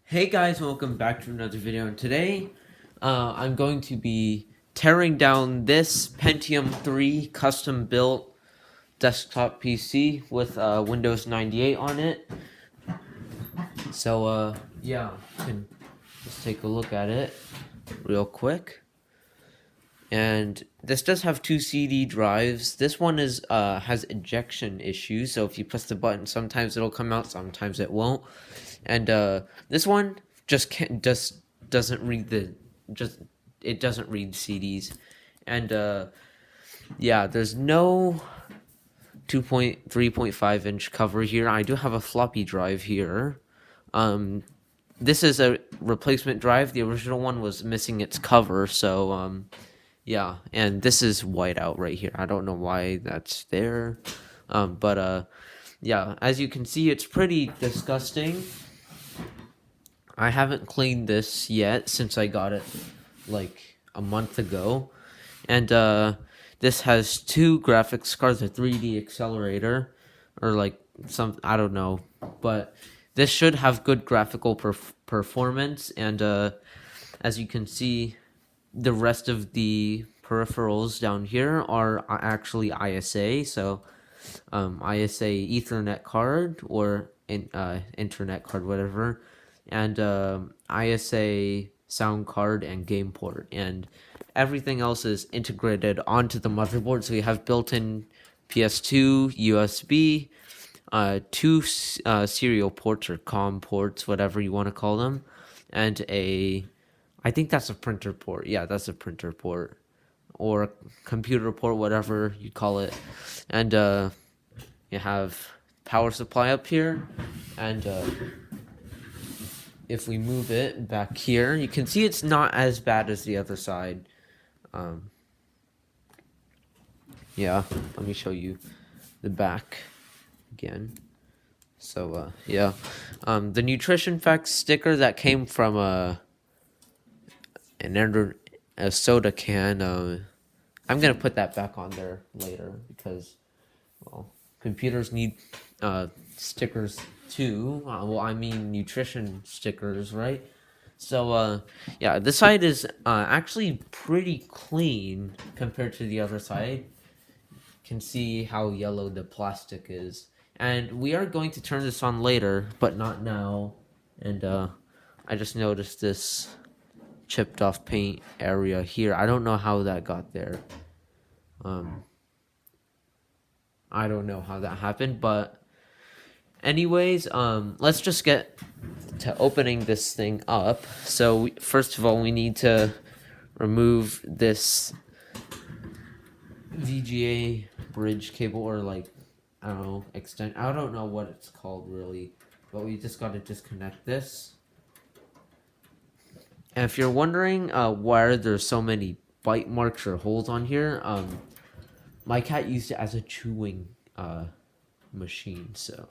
Hey guys, welcome back to another video. And today, I'm going to be tearing down this Pentium 3 custom built desktop PC with Windows 98 on it. So, yeah, you can just take a look at it real quick. And this does have two CD drives. This one has ejection issues, so if you press the button, sometimes it'll come out, sometimes it won't. And this one doesn't read it doesn't read CDs. And yeah, there's no 2.3.5 inch cover here. I do have a floppy drive here. This is a replacement drive. The original one was missing its cover, so yeah, and this is white out right here. I don't know why that's there. But yeah, as you can see, it's pretty disgusting. I haven't cleaned this yet since I got it like a month ago. And this has two graphics cards, a 3D accelerator, or like I don't know. But this should have good graphical performance. And as you can see, the rest of the peripherals down here are actually ISA. So ISA Ethernet card or internet card, whatever, and ISA sound card and game port, and everything else is integrated onto the motherboard. So you have built-in PS2 USB, two serial ports or COM ports, whatever you want to call them, and I think that's a printer port. Yeah, that's a printer port or computer port, whatever you call it. And you have power supply up here, and if we move it back here, you can see it's not as bad as the other side. Yeah, let me show you the back again. So yeah, the nutrition facts sticker that came from a soda can, I'm gonna put that back on there later because, well, computers need stickers too. Well, I mean nutrition stickers, right? So yeah, this side is actually pretty clean compared to the other side. You can see how yellow the plastic is, and we are going to turn this on later, but not now. And I just noticed this chipped off paint area here. I don't know how that got there. I don't know how that happened, but anyways, let's just get to opening this thing up. So first of all, we need to remove this VGA bridge cable, or like, I don't know, I don't know what it's called really, but we just got to disconnect this. And if you're wondering why there's so many bite marks or holes on here, my cat used it as a chewing machine, so,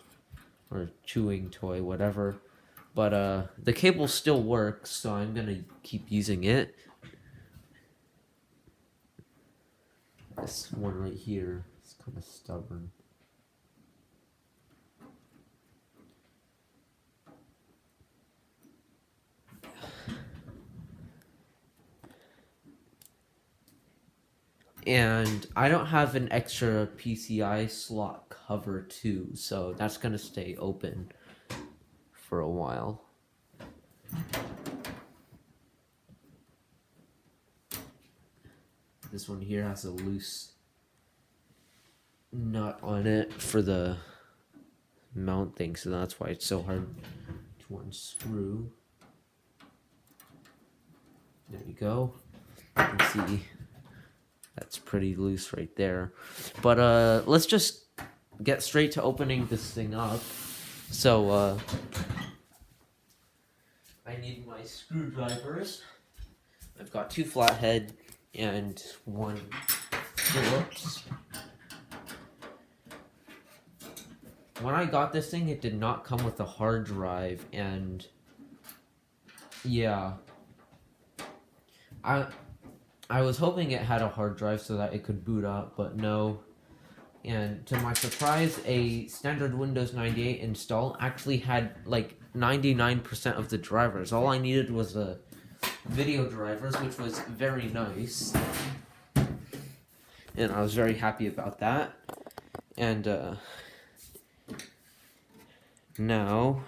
or chewing toy, whatever. But the cable still works, so I'm gonna keep using it. This one right here is kind of stubborn. And I don't have an extra PCI slot cover too, so that's gonna stay open for a while. This one here has a loose nut on it for the mount thing, so that's why it's so hard to unscrew. There you go. You can see that's pretty loose right there. But let's just get straight to opening this thing up. So I need my screwdrivers. I've got two flathead and one Phillips. When I got this thing, it did not come with a hard drive, and yeah, I was hoping it had a hard drive so that it could boot up, but no. And to my surprise, a standard Windows 98 install actually had like 99% of the drivers. All I needed was a video drivers, which was very nice, and I was very happy about that. And now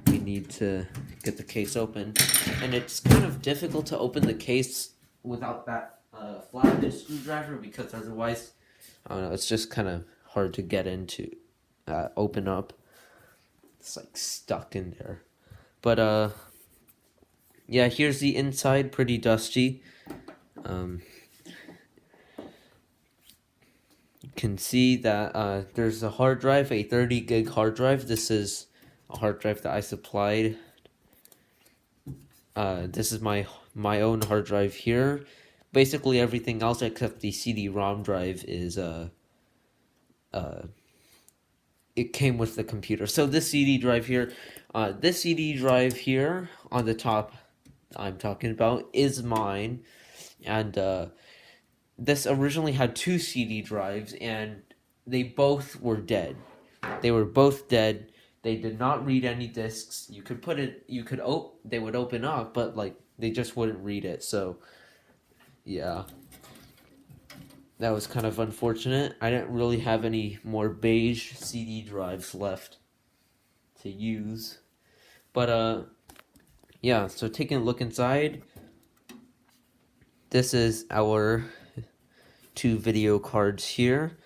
we need to get the case open, and it's kind of difficult to open the case without that flathead screwdriver, because otherwise, I don't know, it's just kind of hard to get into, open up. It's like stuck in there. But yeah, here's the inside, pretty dusty. You can see that there's a hard drive, a 30 gig hard drive. This is a hard drive that I supplied. This is my own hard drive here. Basically everything else except the CD-ROM drive is it came with the computer. So this CD drive here on the top I'm talking about is mine, and this originally had 2 CD drives, and they both were dead. They were both dead. They did not read any discs. They would open up, but like they just wouldn't read it. So yeah, that was kind of unfortunate. I didn't really have any more beige CD drives left to use. But yeah, so taking a look inside, this is our 2 video cards here,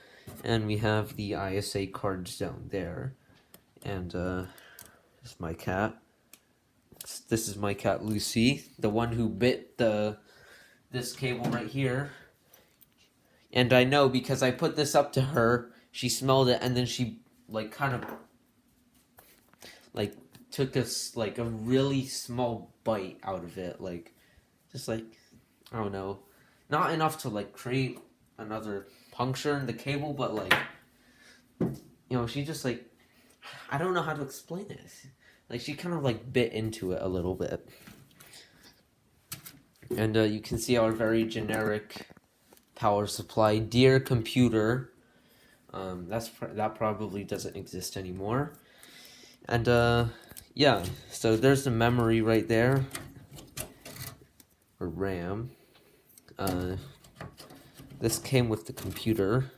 and we have the ISA cards down there. And this is my cat. This is my cat Lucy, the one who bit this cable right here. And I know because I put this up to her, she smelled it, and then she like kind of like took us like a really small bite out of it, like just like, I don't know, not enough to like create another puncture in the cable, but like, you know, she just like, I don't know how to explain it. Like she kind of like bit into it a little bit. And you can see our very generic power supply, Dear Computer. That probably doesn't exist anymore. And yeah, so there's the memory right there, or RAM. This came with the computer,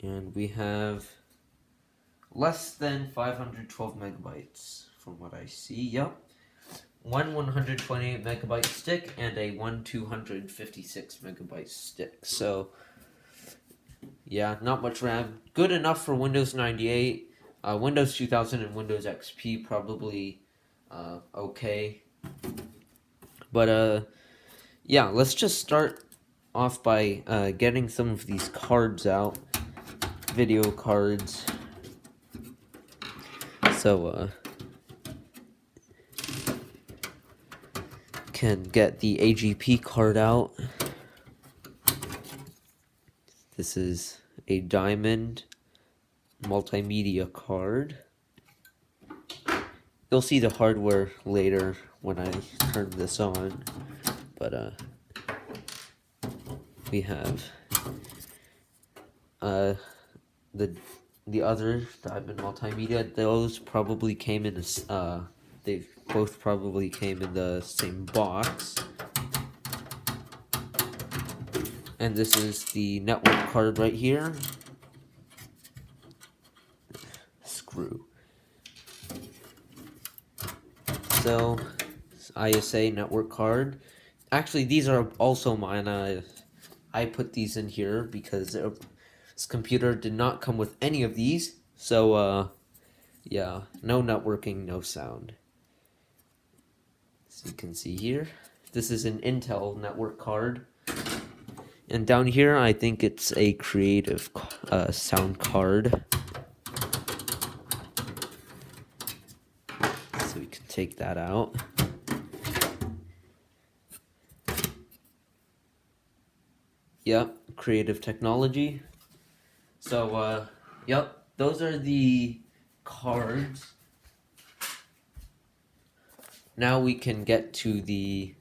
and we have less than 512 megabytes from what I see. Yep. One 128 megabyte stick and a 256 megabyte stick. So yeah, not much RAM. Good enough for Windows 98. Windows 2000 and Windows XP probably okay. But yeah, let's just start off by getting some of these cards out. Video cards. So can get the AGP card out. This is a diamond multimedia card. You'll see the hardware later when I turn this on, but we have the other diamond multimedia. Those probably came in they both probably came in the same box. And this is the network card right here. Screw. So, ISA network card. Actually, these are also mine. I put these in here because this computer did not come with any of these. So, yeah, no networking, no sound. So you can see here, this is an Intel network card. And down here, I think it's a creative sound card. So we can take that out. Yep, creative technology. So, yep, those are the cards. Now we can get to the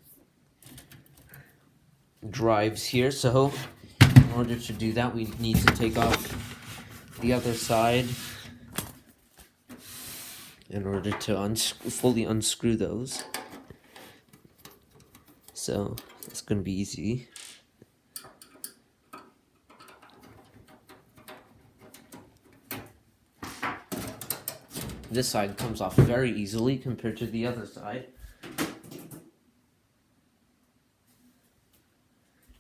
drives here. So in order to do that, we need to take off the other side in order to fully unscrew those. So it's going to be easy. This side comes off very easily compared to the other side.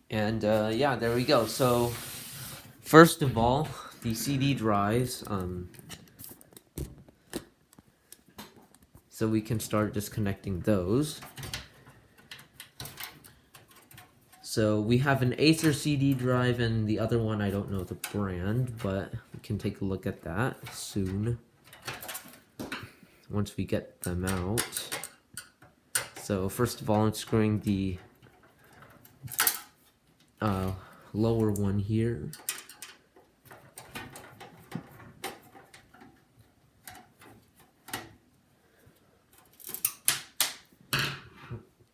And yeah, there we go. So first of all, the CD drives. So we can start disconnecting those. So we have an Acer CD drive and the other one, I don't know the brand, but we can take a look at that soon, once we get them out. So first of all, I'm screwing the lower one here.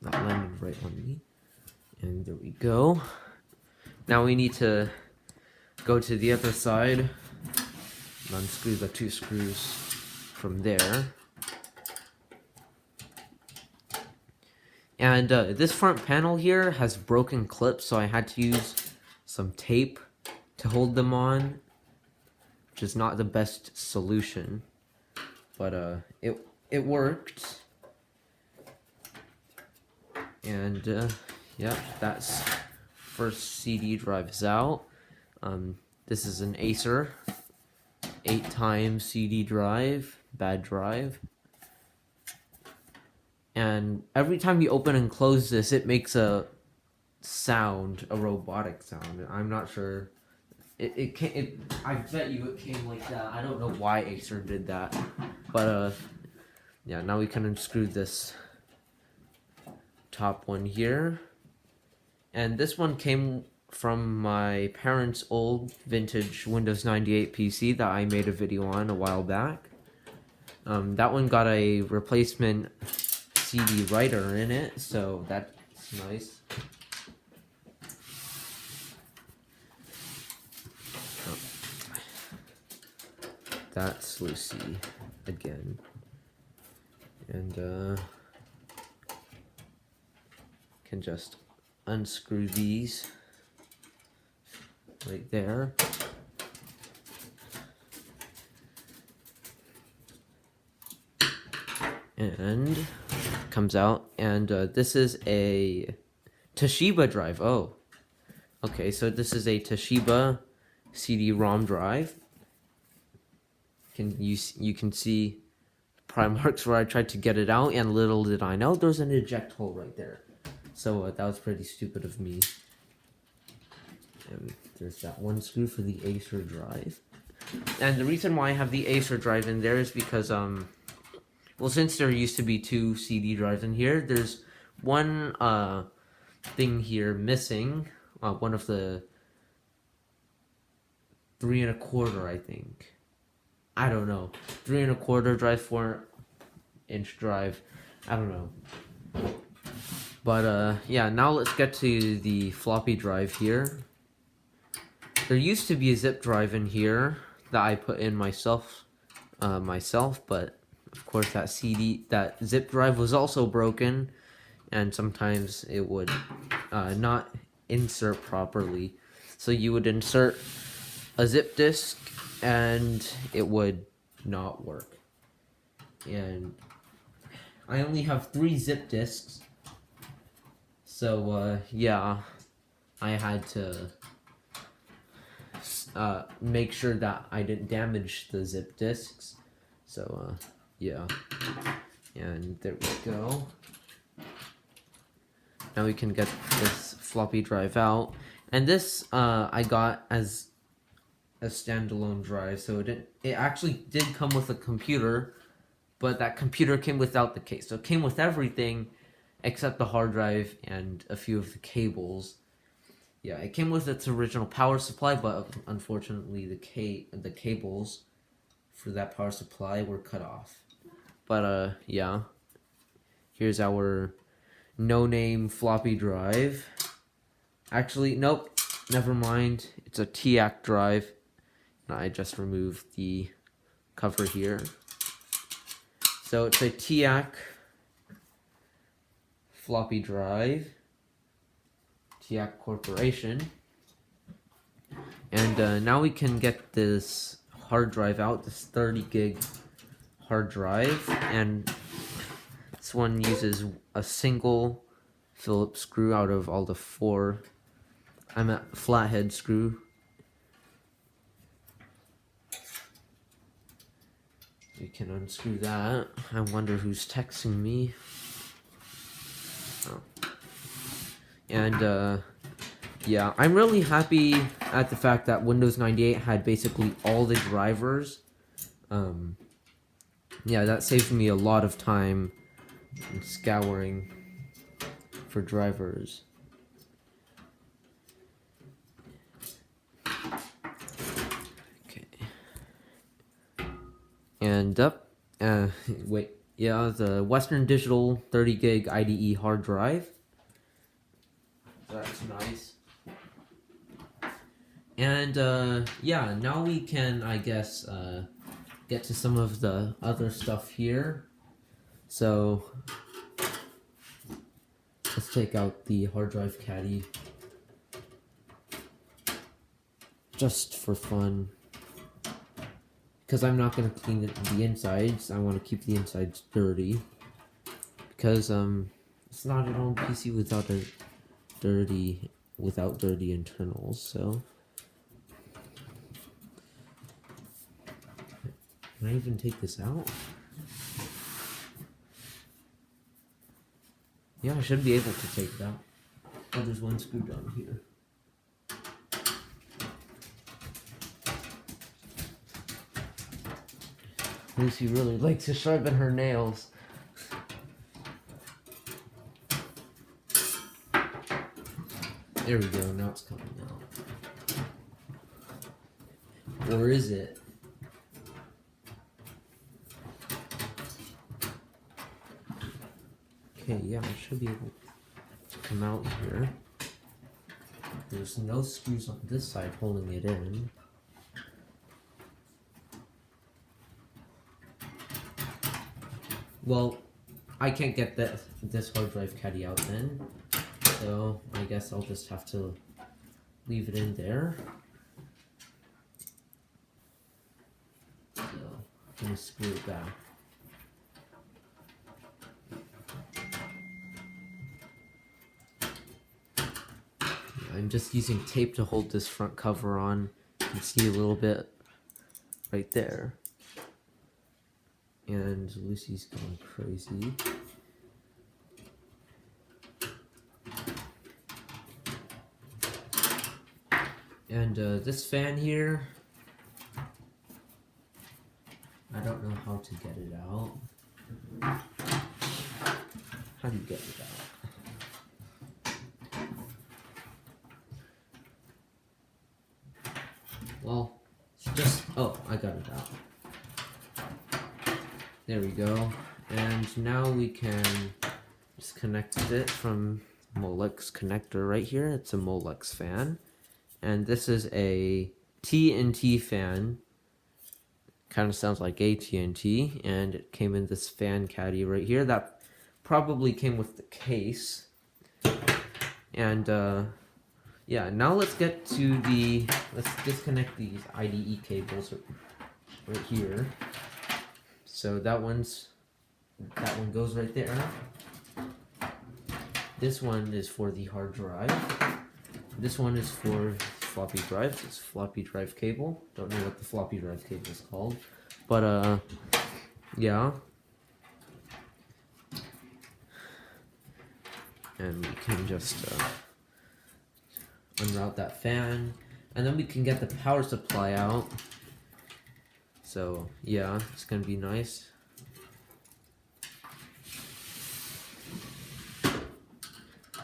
That landed right on me. And there we go. Now we need to go to the other side and unscrew the two screws from there. And this front panel here has broken clips, so I had to use some tape to hold them on, which is not the best solution, but it worked. And yeah, that's first CD drive is out. This is an Acer 8x CD drive, bad drive. And every time you open and close this, it makes a sound, a robotic sound. I'm not sure. I bet you it came like that. I don't know why Acer did that. But yeah, now we can unscrew this top one here. And this one came from my parents' old vintage Windows 98 PC that I made a video on a while back. That one got a replacement CD writer in it, so that's nice. Oh. That's Lucy again. And can just unscrew these right there. And comes out, and this is a Toshiba drive. Oh, okay, so this is a Toshiba CD-ROM drive. You can see prime marks where I tried to get it out, and little did I know there's an eject hole right there. So that was pretty stupid of me. And there's that one screw for the Acer drive. And the reason why I have the Acer drive in there is because well, since there used to be two CD drives in here, there's one thing here missing. One of the 3 1/4, I think. I don't know. 3 1/4 drive, 4-inch drive. I don't know. But yeah, now let's get to the floppy drive here. There used to be a zip drive in here that I put in myself, but of course that zip drive was also broken, and sometimes it would not insert properly. So you would insert a zip disk and it would not work. And I only have 3 zip disks. So yeah, I had to make sure that I didn't damage the zip disks. So yeah, and there we go. Now we can get this floppy drive out, and this I got as a standalone drive, so it actually did come with a computer, but that computer came without the case. So it came with everything except the hard drive and a few of the cables. Yeah, it came with its original power supply, but unfortunately the cables for that power supply were cut off. But yeah, here's our no-name floppy drive. Actually, nope, never mind. It's a TAC drive. I just removed the cover here. So it's a TIAC floppy drive, TIAC Corporation. And now we can get this hard drive out, this 30 gig hard drive, and this one uses a single Phillips screw out of all the 4. I'm at flathead screw. We can unscrew that. I wonder who's texting me. Oh. And yeah, I'm really happy at the fact that Windows 98 had basically all the drivers. Yeah, that saved me a lot of time in scouring for drivers. Okay. And wait, yeah, the Western Digital 30 gig IDE hard drive. That's nice. And yeah, now we can, I guess, get to some of the other stuff here. So let's take out the hard drive caddy just for fun, because I'm not going to clean the insides. I want to keep the insides dirty, because it's not an old PC without dirty internals. So can I even take this out? Yeah, I should be able to take that. Oh, there's one screw down here. Lucy really likes to sharpen her nails. There we go, now it's coming out. Or is it? Okay, yeah, I should be able to come out here. There's no screws on this side holding it in. Well, I can't get this hard drive caddy out then, so I guess I'll just have to leave it in there. So I'm gonna screw it back. I'm just using tape to hold this front cover on. You can see a little bit right there. And Lucy's going crazy. And this fan here, I don't know how to get it out. How do you get it out? Well, just, oh, I got it out. There we go. And now we can disconnect it from Molex connector right here. It's a Molex fan. And this is a TNT fan. Kind of sounds like AT&T. And it came in this fan caddy right here. That probably came with the case. And yeah, now let's get to let's disconnect these IDE cables right here. So that one goes right there. This one is for the hard drive. This one is for floppy drives. It's floppy drive cable. Don't know what the floppy drive cable is called, but yeah. And we can just unroute that fan, and then we can get the power supply out. So yeah, it's gonna be nice.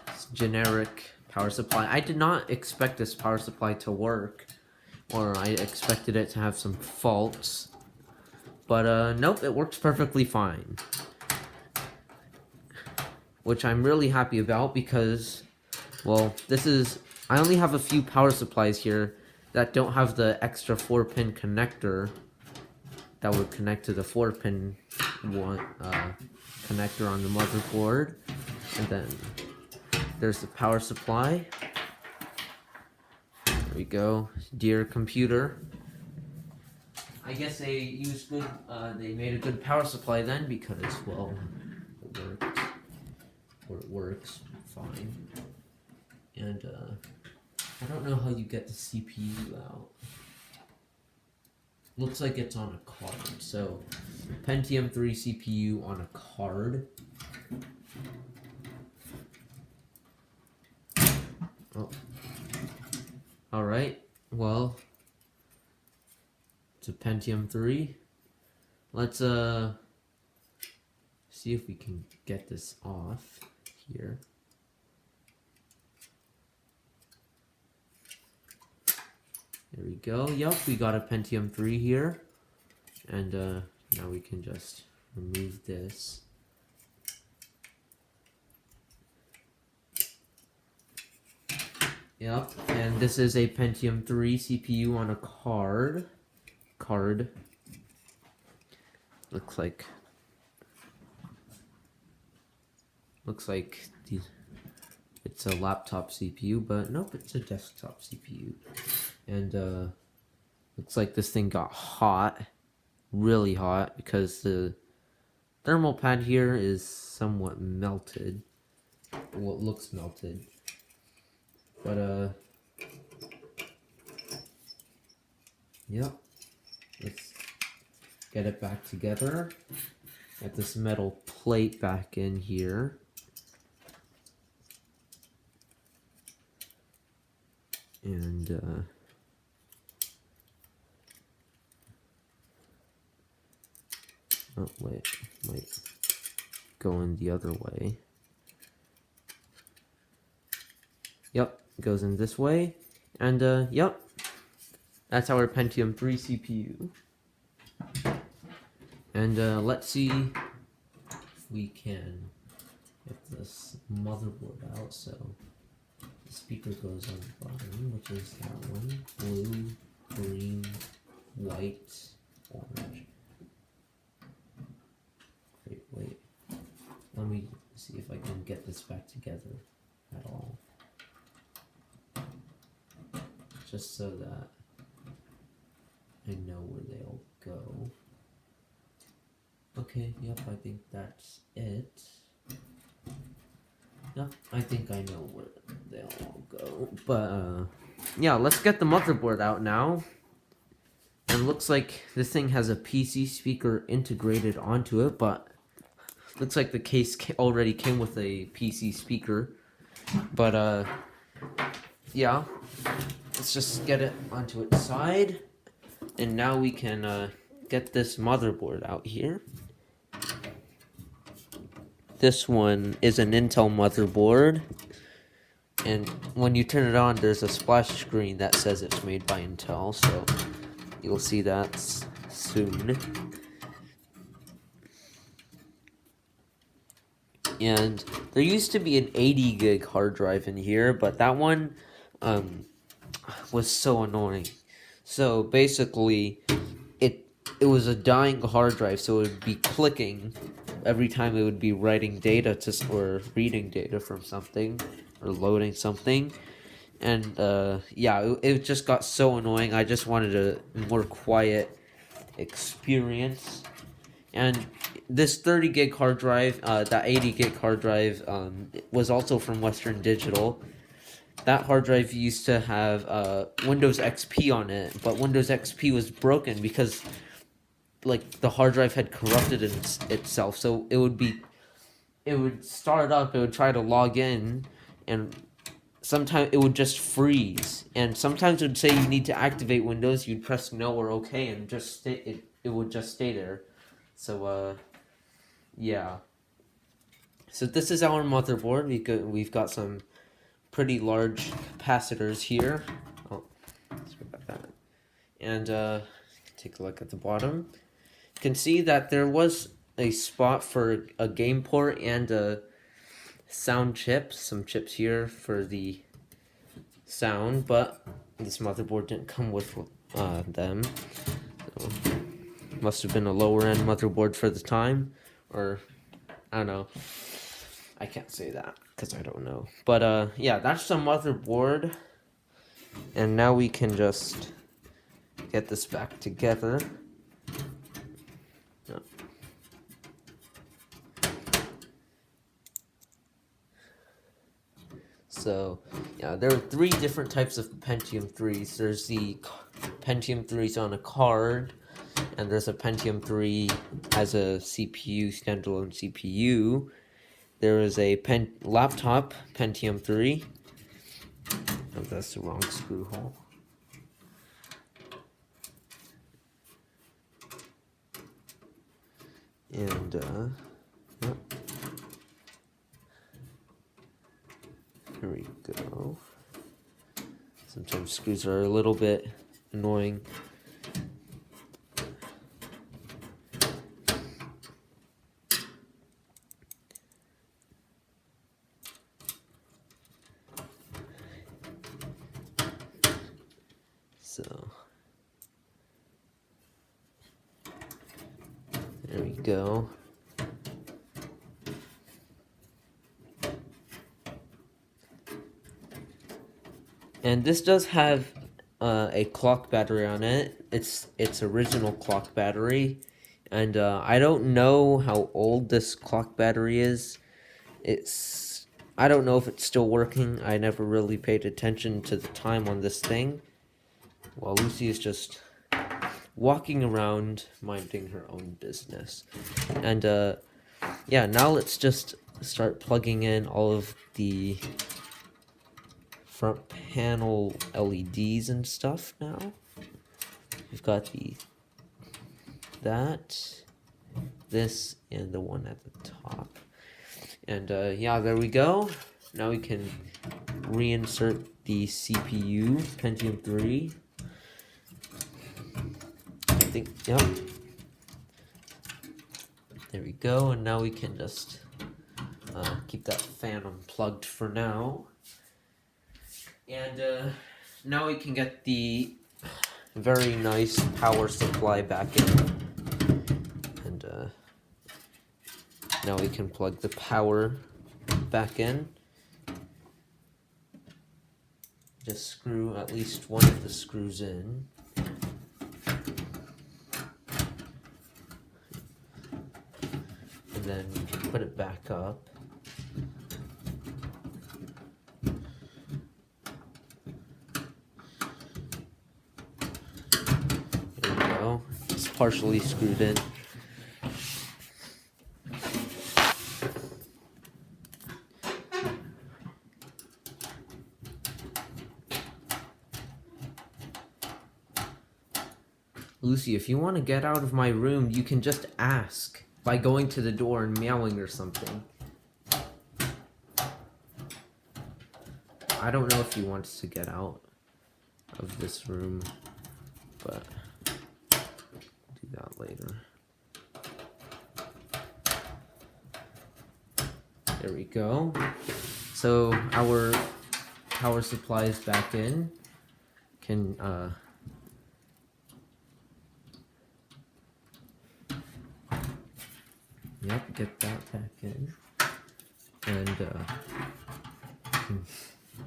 It's generic power supply. I did not expect this power supply to work, or I expected it to have some faults, but nope, it works perfectly fine. Which I'm really happy about, because, well, I only have a few power supplies here that don't have the extra 4-pin connector that would connect to the 4-pin one connector on the motherboard, and then there's the power supply. There we go. Dear computer. I guess they used good. They made a good power supply then because, well, it worked, or it works fine. And I don't know how you get the CPU out. Looks like it's on a card. So, Pentium 3 CPU on a card. Oh. Alright, well, it's a Pentium 3. Let's see if we can get this off here. There we go. Yup, we got a Pentium 3 here. And now we can just remove this. Yep, and this is a Pentium 3 CPU on a card. Looks like it's a laptop CPU, but nope, it's a desktop CPU. And looks like this thing got hot, really hot, because the thermal pad here is somewhat melted. Well, it looks melted. But yep, let's get it back together. Get this metal plate back in here. And oh wait, might go in the other way. Yep, goes in this way. And yep, that's our Pentium 3 CPU. And let's see if we can get this motherboard out. So the speaker goes on the bottom, which is that one. Blue, green, white, orange. Wait. Let me see if I can get this back together at all. Just so that I know where they all go. Okay, yep, I think that's it. Yep, I think I know where they'll all go. But, yeah, let's get the motherboard out now. And looks like this thing has a PC speaker integrated onto it, but looks like the case already came with a PC speaker. But, yeah, let's just get it onto its side. And now we can get this motherboard out here. This one is an Intel motherboard, and when you turn it on, there's a splash screen that says it's made by Intel, so you'll see that soon. And there used to be an 80 gig hard drive in here, but that one was so annoying. So basically, it was a dying hard drive, so it would be clicking every time it would be writing data or reading data from something or loading something. And yeah, it just got so annoying. I just wanted a more quiet experience. And this 30 gig hard drive, that 80 gig hard drive, was also from Western Digital. That hard drive used to have Windows XP on it, but Windows XP was broken because like the hard drive had corrupted itself. So it would start up, it would try to log in, and sometimes it would just freeze. And sometimes it would say you need to activate Windows. You'd press no or OK, and just it would just stay there. So yeah. So this is our motherboard. We've got some pretty large capacitors here. Oh, let's go back that. And take a look at the bottom. You can see that there was a spot for a game port and a sound chip. Some chips here for the sound, but this motherboard didn't come with them. So Must have been a lower end motherboard for the time, or I don't know. I can't say that because I don't know. But yeah, that's the motherboard. And now we can just get this back together. Yep. So, yeah, there are 3 different types of Pentium 3s. There's the Pentium 3s on a card, and there's a Pentium 3 as a CPU, standalone CPU. There is a laptop Pentium 3. Oh, that's the wrong screw hole. And, yep. Here we go. Sometimes screws are a little bit annoying. So there we go. And this does have a clock battery on it. It's original clock battery, and I don't know how old this clock battery is. I don't know if it's still working. I never really paid attention to the time on this thing. While Lucy is just walking around minding her own business. And yeah, now let's just start plugging in all of the front panel LEDs and stuff now. We've got this, and the one at the top. And yeah, there we go. Now we can reinsert the CPU, Pentium 3. I think, yep. There we go, and now we can just keep that fan unplugged for now. And now we can get the very nice power supply back in. And now we can plug the power back in. Just screw at least one of the screws in. And then we can put it back up. There we go. It's partially screwed in. Lucy, if you want to get out of my room, you can just ask by going to the door and meowing or something. I don't know if he wants to get out of this room, but I'll do that later. There we go. So our power supply is back in. Can Yep, get that back in. And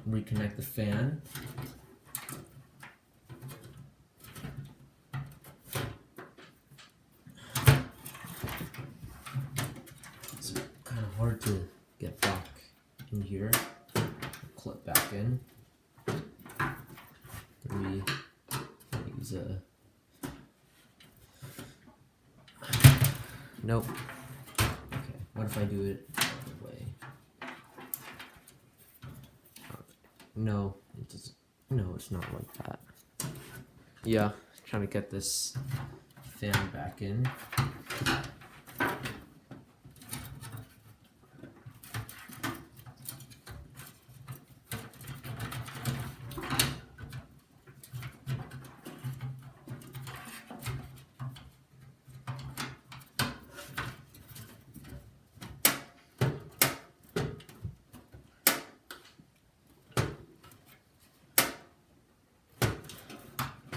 reconnect the fan. It's kind of hard to get back in here. Clip back in. We use a... Nope. What if I do it the other way? No, it doesn't. No, it's not like that. Yeah, trying to get this fan back in.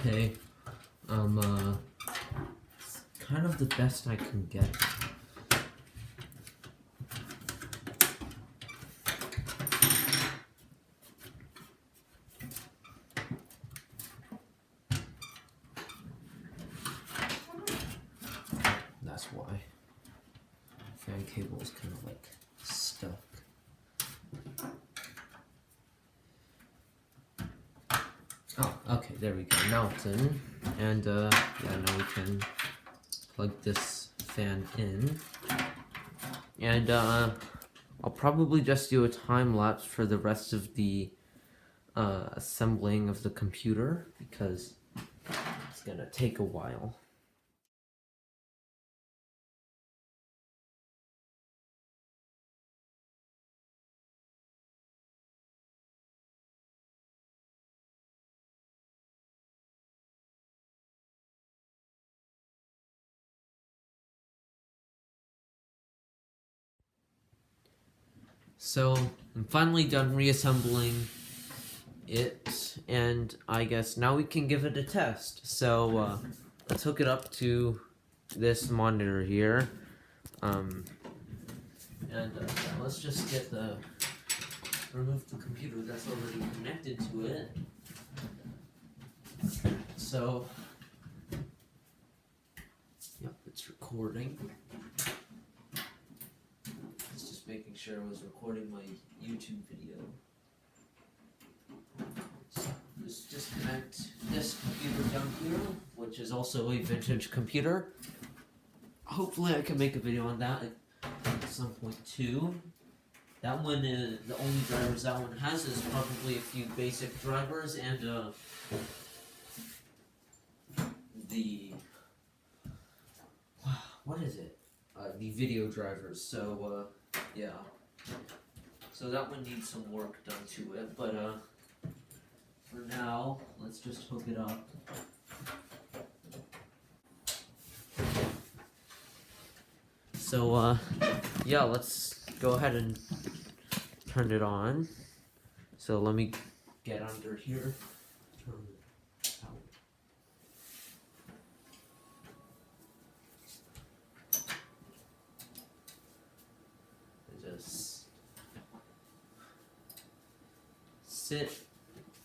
Okay, it's kind of the best I can get. That's why. Fan cable is kind of like stuck. Oh, okay, there we go. Now it's in. And yeah, now we can plug this fan in. And I'll probably just do a time lapse for the rest of the assembling of the computer because it's gonna take a while. So I'm finally done reassembling it, and I guess now we can give it a test. So let's hook it up to this monitor here, and yeah, let's just remove the computer that's already connected to it. So, yep, it's recording. It's just making sure I was recording my YouTube video. So let's just connect this computer down here, which is also a vintage computer. Hopefully I can make a video on that at some point too. That one is the only drivers that one has is probably a few basic drivers and what is it? The video drivers. So yeah. So that one needs some work done to it, but for now, let's just hook it up. So yeah, let's go ahead and turn it on. So let me get under here. Turn it out. Just sit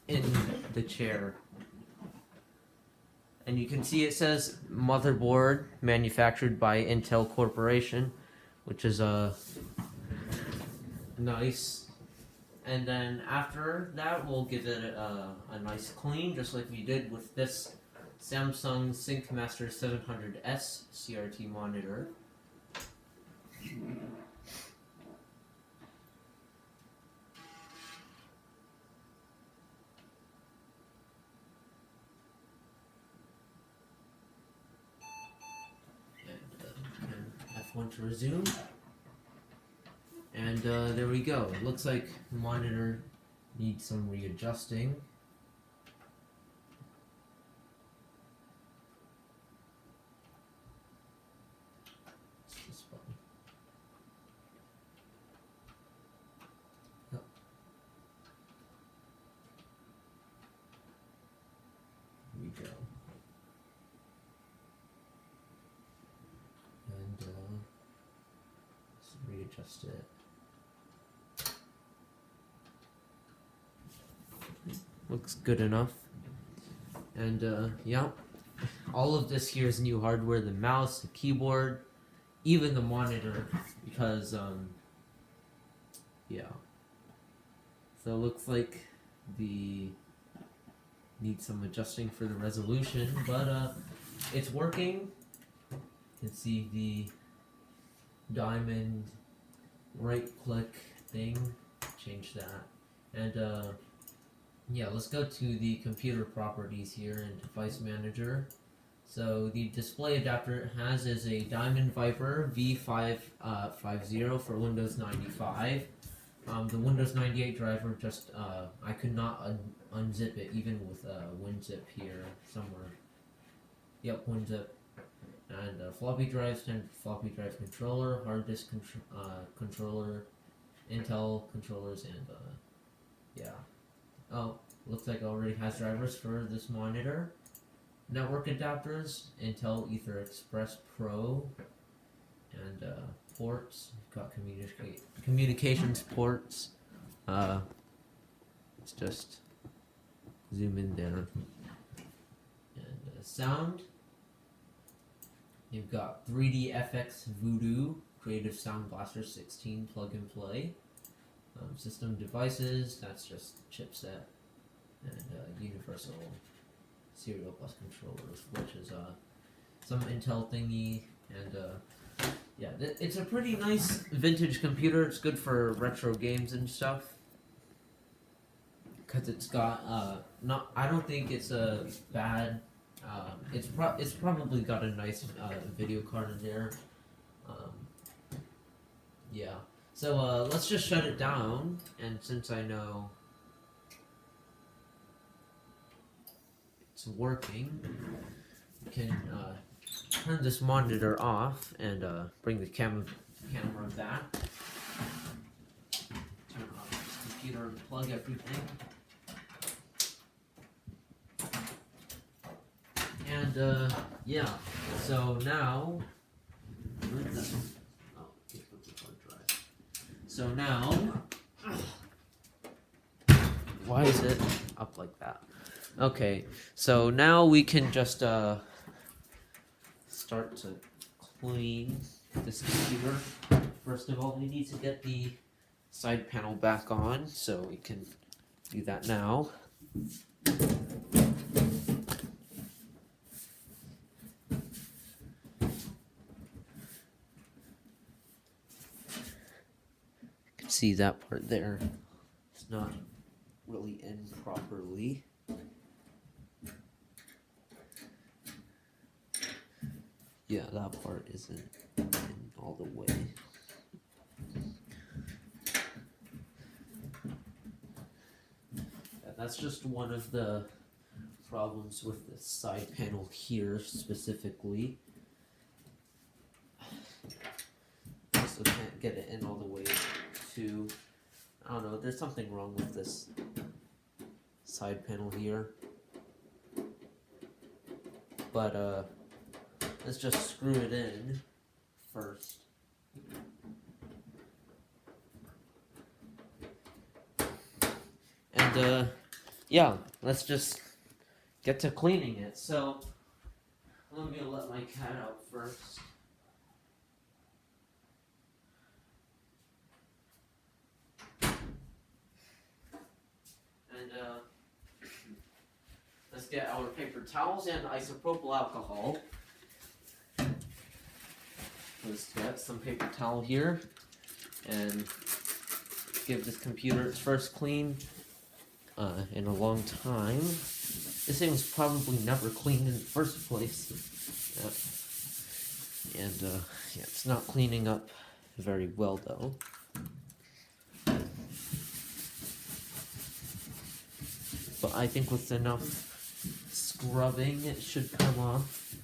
in the chair. And you can see it says motherboard manufactured by Intel Corporation, which is nice. And then after that, we'll give it a nice clean, just like we did with this Samsung SyncMaster 700S CRT monitor. F1 to resume. And there we go. It looks like the monitor needs some readjusting. It's this button. Yep. Here we go. And let's readjust it. Looks good enough. And yeah, all of this here is new hardware, the mouse, the keyboard, even the monitor, because yeah. So it looks like needs some adjusting for the resolution, but it's working. You can see the diamond right click thing, change that. And yeah, let's go to the computer properties here in Device Manager. So the display adapter it has is a Diamond Viper V550 for Windows 95. The Windows 98 driver just, I could not unzip it even with WinZip here somewhere. Yep, WinZip. And floppy drive, standard floppy drive controller, hard disk controller, Intel controllers, and yeah. Oh, looks like it already has drivers for this monitor. network adapters, Intel Ether Express Pro, and ports. You've got communications ports. Let's just zoom in there. And sound. You've got 3D FX Voodoo Creative Sound Blaster 16 plug and play. System devices, that's just chipset, and universal serial bus controllers, which is some Intel thingy, and yeah, it's a pretty nice vintage computer. It's good for retro games and stuff, because it's got not. I don't think it's a bad. It's probably got a nice video card in there. Yeah. So let's just shut it down, and since I know it's working, we can turn this monitor off and bring the camera back. Turn off this computer, plug everything. And yeah, so now So now, why is it up like that? Okay, so now we can just start to clean this computer. First of all, we need to get the side panel back on, so we can do that now. See that part there, it's not really in properly. Yeah, that part isn't in all the way. Yeah, that's just one of the problems with the side panel here specifically. Also can't get it in all the way. I don't know, there's something wrong with this side panel here. But let's just screw it in first. And yeah, let's just get to cleaning it. So let me let my cat out first. Let's get our paper towels and isopropyl alcohol. Let's get some paper towel here and give this computer its first clean in a long time. This thing was probably never cleaned in the first place. And yeah, it's not cleaning up very well though. But I think with enough scrubbing, it should come off.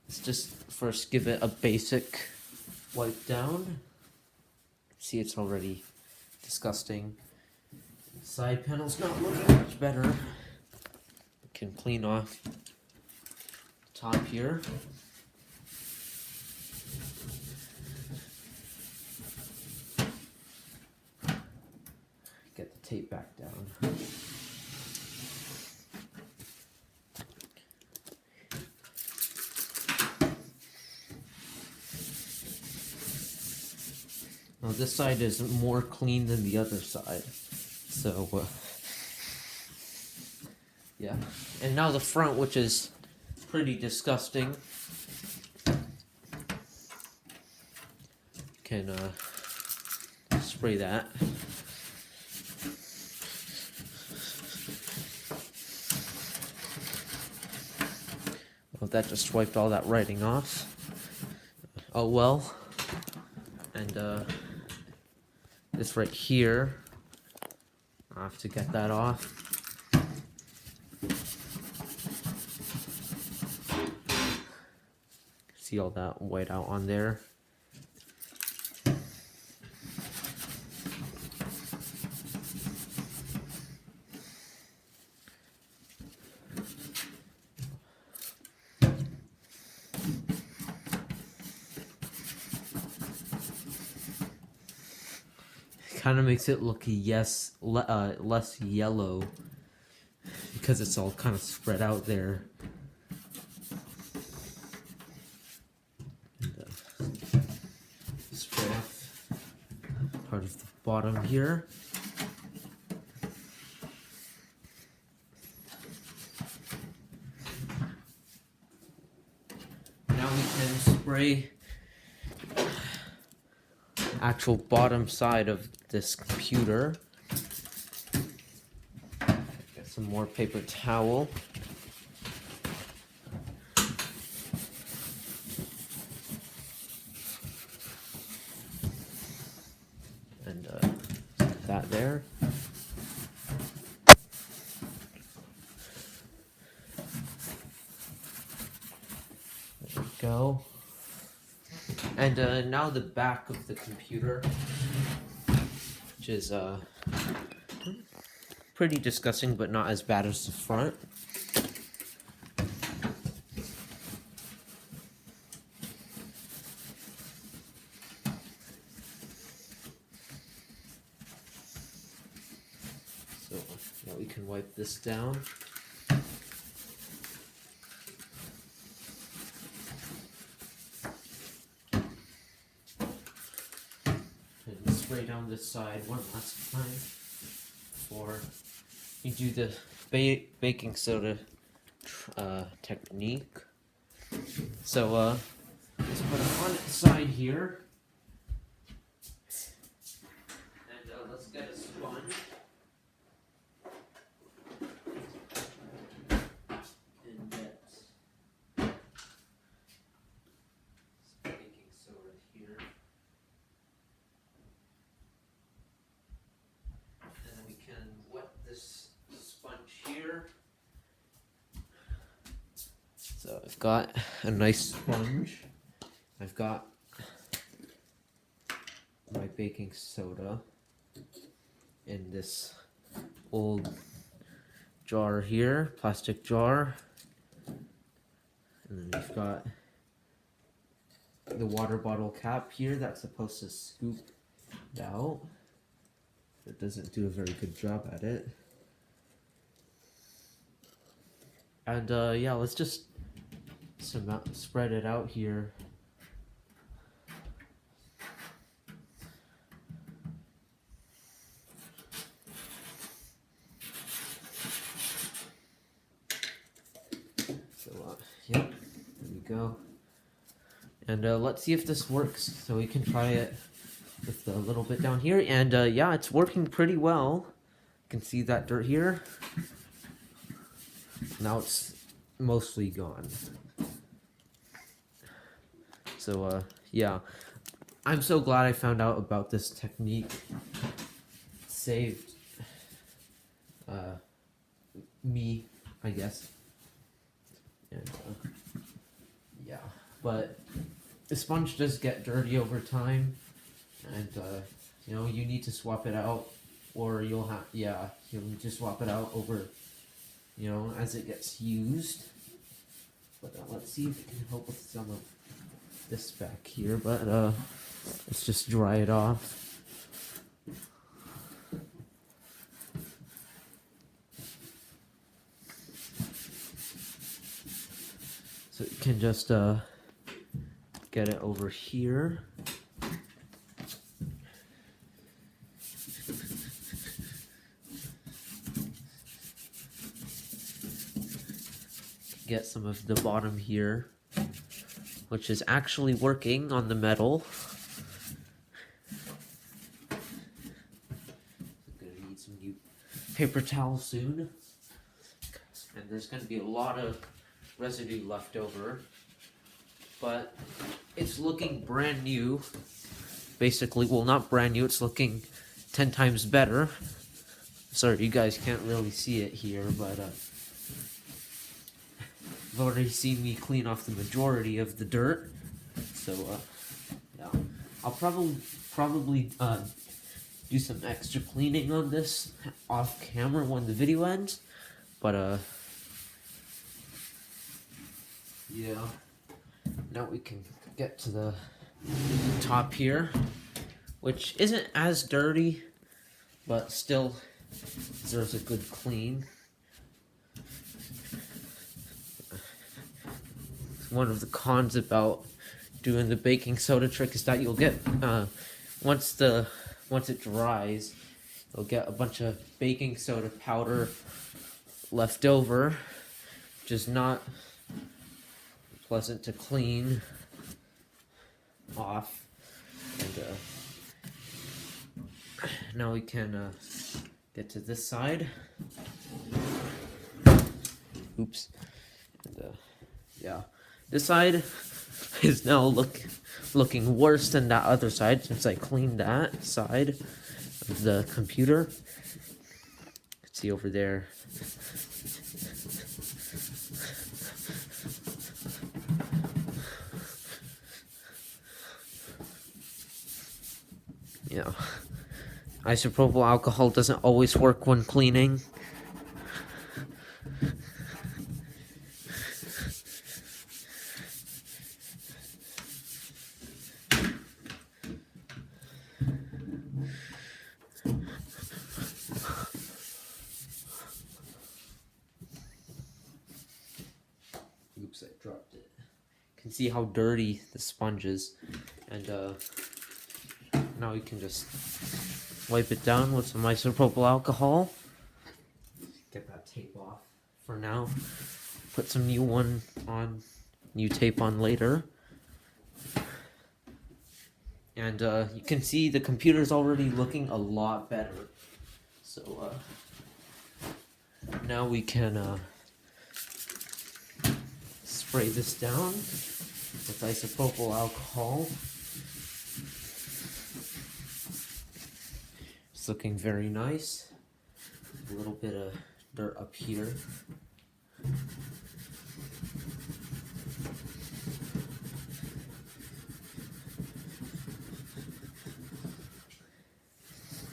Let's just first give it a basic wipe down. See, it's already disgusting. The side panel's not looking much better. We can clean off the top here. Get the tape back down. Now this side is more clean than the other side, so yeah. And now the front, which is pretty disgusting, can spray that. Oh, that just wiped all that writing off. Oh well. And this right here, I have to get that off. See all that white out on there. kind of makes it look less yellow because it's all kind of spread out there. And, spray off part of the bottom here. Now we can spray actual bottom side of this computer. Get some more paper towel. And that there. There we go. And now the back of the computer, which is pretty disgusting, but not as bad as the front. So now we can wipe this down. And spray down this side one last time before you do the baking soda technique. So let's put it on its side here. And let's get a sponge. And get some baking soda here. And then we can wet this sponge here. So I've got a nice sponge. I've got my baking soda in this old jar here, plastic jar. And then we've got the water bottle cap here that's supposed to scoop it out. It doesn't do a very good job at it. And yeah, let's just spread it out here. So yep, there we go. And let's see if this works. So we can try it with a little bit down here. And yeah, it's working pretty well. You can see that dirt here. Now it's mostly gone. So yeah, I'm so glad I found out about this technique. It saved me, I guess. And yeah, but the sponge does get dirty over time, and you know, you need to swap it out, or you'll need to swap it out over, you know, as it gets used. But let's see if it can help with some of this back here, but let's just dry it off. So you can just get it over here. Get some of the bottom here, which is actually working on the metal. I'm gonna need some new paper towel soon. And there's gonna be a lot of residue left over. But it's looking brand new. Basically, well, not brand new, it's looking 10 times better. Sorry, you guys can't really see it here, but you've already seen me clean off the majority of the dirt. So, yeah. I'll probably do some extra cleaning on this off camera when the video ends. But, yeah. Now we can get to the top here, which isn't as dirty. but still deserves a good clean. One of the cons about doing the baking soda trick is that you'll get once it dries, you'll get a bunch of baking soda powder left over, which is not pleasant to clean off. And now we can get to this side. Oops. And, yeah, this side is now looking worse than that other side since I cleaned that side of the computer. You can see over there. Yeah, isopropyl alcohol doesn't always work when cleaning. Oops, I dropped it. You can see how dirty the sponge is, and now we can just wipe it down with some isopropyl alcohol. Get that tape off for now. Put some new tape on later. And you can see the computer's already looking a lot better. So now we can spray this down with isopropyl alcohol. It's looking very nice. A little bit of dirt up here.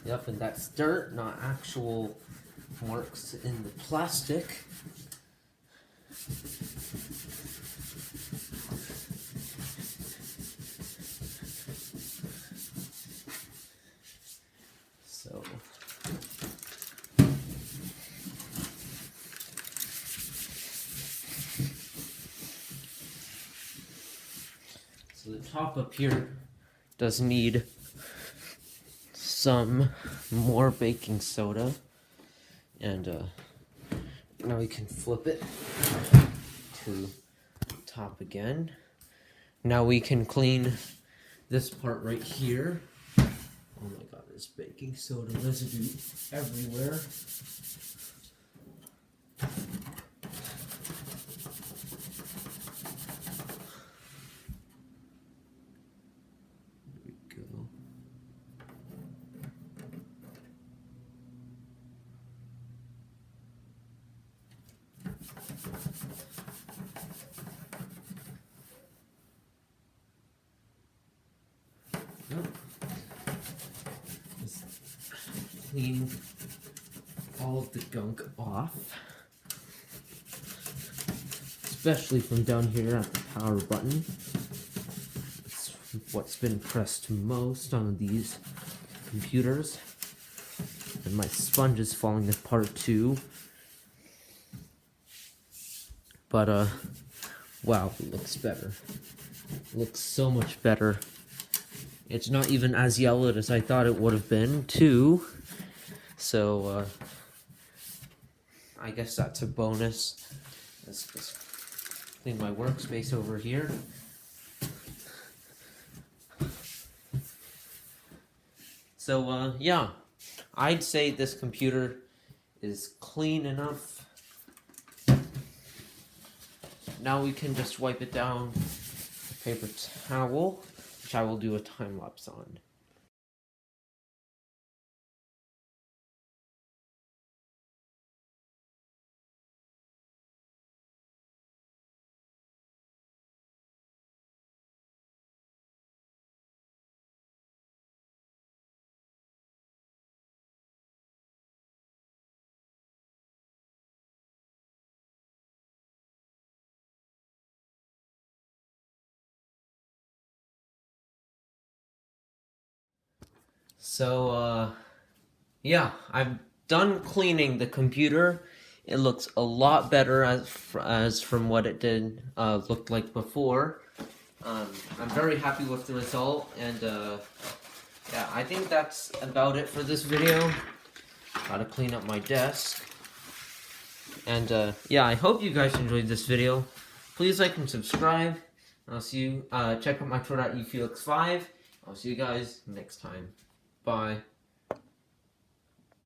Yep, and that's dirt, not actual marks in the plastic. So the top up here does need some more baking soda, and now we can flip it to top again. Now we can clean this part right here. Oh my god, there's baking soda residue everywhere. There we go. Just clean all of the gunk off, especially from down here at the power button. It's what's been pressed most on these computers, and my sponge is falling apart too. But wow, it looks better. It looks so much better. It's not even as yellowed as I thought it would have been, too. So, I guess that's a bonus. Let's just clean my workspace over here. So, yeah. I'd say this computer is clean enough. Now we can just wipe it down with a paper towel, which I will do a time lapse on. So, Yeah, I'm done cleaning the computer. It looks a lot better as from what it did looked like before. I'm very happy with the result, and yeah, I think that's about it for this video. Gotta clean up my desk. And yeah, I hope you guys enjoyed this video. Please like and subscribe. I'll see you. Check out my Twitter at efelix5. I'll see you guys next time. Bye.